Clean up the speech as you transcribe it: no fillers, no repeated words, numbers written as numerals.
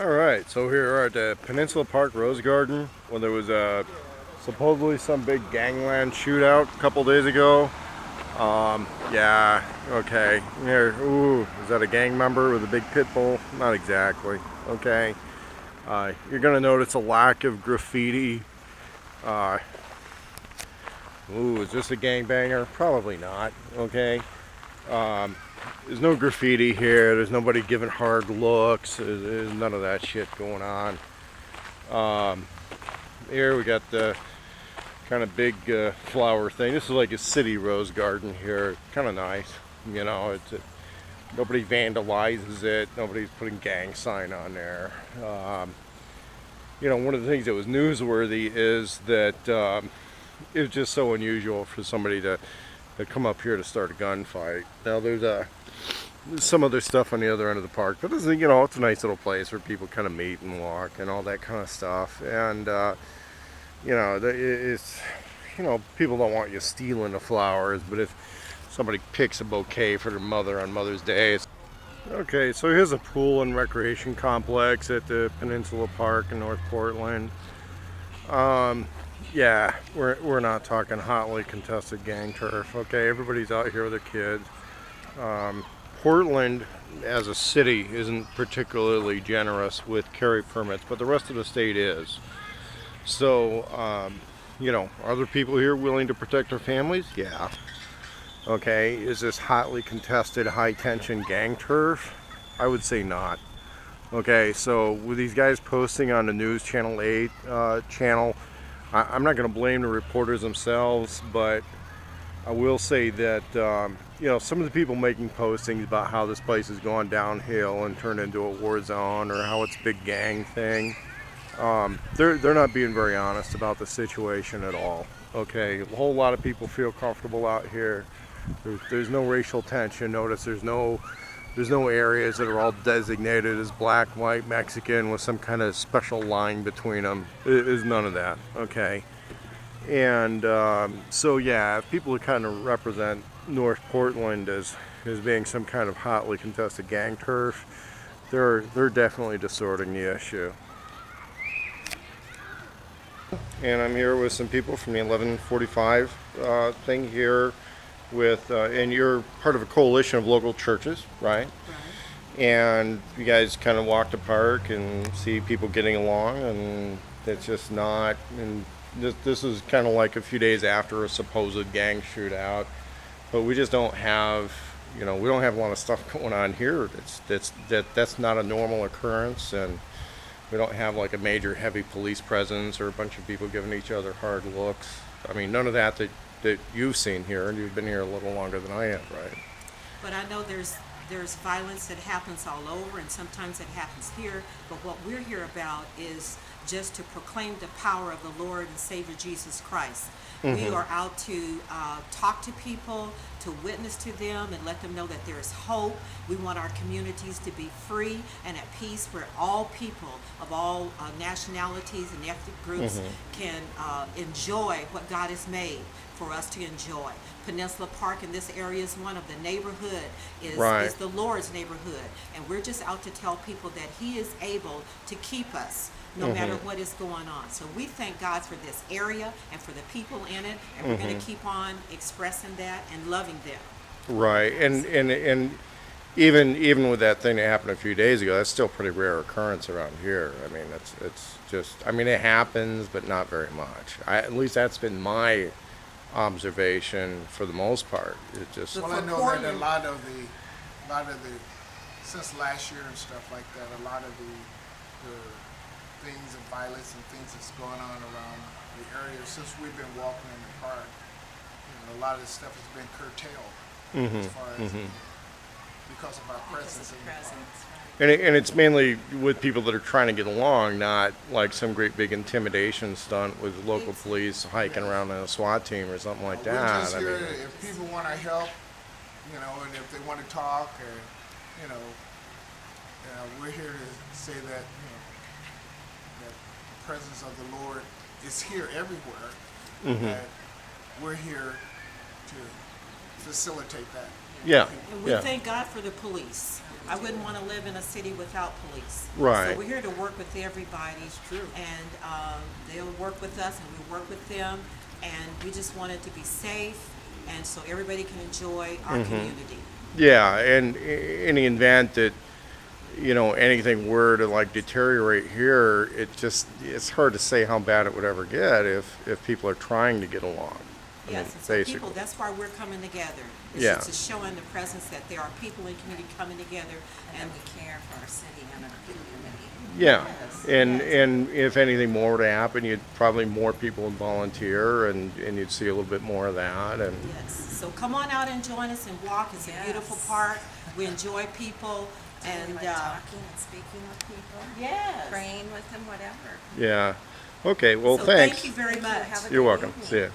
Alright, so here we are at the Peninsula Park Rose Garden when there was supposedly some big gangland shootout a couple days ago. Yeah, okay. Here, ooh, is that a gang member with a big pit bull? Not exactly. Okay. You're gonna notice a lack of graffiti. Uh, Ooh, is this a gangbanger? Probably not. Okay. Um, there's no graffiti here. There's nobody giving hard looks. There's none of that shit going on. Here we got the kind of big flower thing. This is like a city rose garden here. Kind of nice. You know, nobody vandalizes it. Nobody's putting gang sign on there. You know, one of the things that was newsworthy is that it was just so unusual for somebody to come up here to start a gunfight. Now there's some other stuff on the other end of the park, but this is, you know, it's a nice little place where people kind of meet and walk and all that kind of stuff. And you know, it's, you know, people don't want you stealing the flowers, but if somebody picks a bouquet for their mother on Mother's Day, okay. So here's a pool and recreation complex at the Peninsula Park in North Portland. Yeah, we're not talking hotly contested gang turf. Okay, everybody's out here with their kids. Portland as a city isn't particularly generous with carry permits, but the rest of the state is. So, you know, are there people here willing to protect their families? Yeah. Okay, is this hotly contested, high-tension gang turf? I would say not. Okay, so with these guys posting on the News Channel 8 channel, I'm not going to blame the reporters themselves, but I will say that, you know, some of the people making postings about how this place has gone downhill and turned into a war zone, or how it's a big gang thing, they're not being very honest about the situation at all. Okay, a whole lot of people feel comfortable out here. There's no racial tension. Notice there's no areas that are all designated as black, white, Mexican with some kind of special line between them. There's none of that. Okay. And so yeah, if people kind of represent North Portland as being some kind of hotly contested gang turf, they're definitely distorting the issue. And I'm here with some people from the 1145 thing here with, and you're part of a coalition of local churches, right? Right. And you guys kind of walk the park and see people getting along, and it's just not, and this is kind of like a few days after a supposed gang shootout, but we just don't have, you know, we don't have a lot of stuff going on here. That's not a normal occurrence, and we don't have like a major heavy police presence or a bunch of people giving each other hard looks. I mean, none of that you've seen here, and you've been here a little longer than I have, right? But I know there's violence that happens all over, and sometimes it happens here. But what we're here about is just to proclaim the power of the Lord and Savior Jesus Christ. We are out to talk to people, to witness to them, and let them know that there is hope. We want our communities to be free and at peace, where all people of all nationalities and ethnic groups can enjoy what God has made for us to enjoy. Peninsula Park in this area is one of the neighborhood, is the Lord's neighborhood, and we're just out to tell people that He is able to keep us no matter what is going on. So we thank God for this area and for the people in it, and we're going to keep on expressing that and loving them. Right, and even with that thing that happened a few days ago, that's still a pretty rare occurrence around here. I mean, it's just, I mean, it happens, but not very much. At least that's been my observation for the most part. It just, well, I know that a lot of the since last year and stuff like that, a lot of the things of violence and things that's going on around the area since we've been walking in the park, you know, a lot of this stuff has been curtailed as far as because of our presence in the park. and it's mainly with people that are trying to get along, not like some great big intimidation stunt with local police hiking around in a SWAT team or something like that. We're just here if people want our help, you know, and if they want to talk, or you know, we're here to say that, you know, that the presence of the Lord is here everywhere. That we're here to facilitate that. Yeah, And we yeah, thank God for the police. I wouldn't want to live in a city without police. Right. So we're here to work with everybody. It's true. And they'll work with us and we work with them. And we just want it to be safe and so everybody can enjoy our community. yeah. And in the event that, you know, anything were to like deteriorate here, it's hard to say how bad it would ever get if people are trying to get along. I mean, Yes, and so basically. people, that's why we're coming together. It's Yeah. just to show in the presence that there are people in the community coming together And and we care for our city and our community. Yeah, Yes, and yes. and if anything more were to happen, you'd probably more people would volunteer, and you'd see a little bit more of that. And yes. So come on out and join us and walk. It's a beautiful Yes. park. We enjoy people And and like talking and speaking with people, yes. praying with them, whatever. yeah, okay. Well, So thanks. thank you very Thank you. much. Have a You're good welcome. evening. See ya.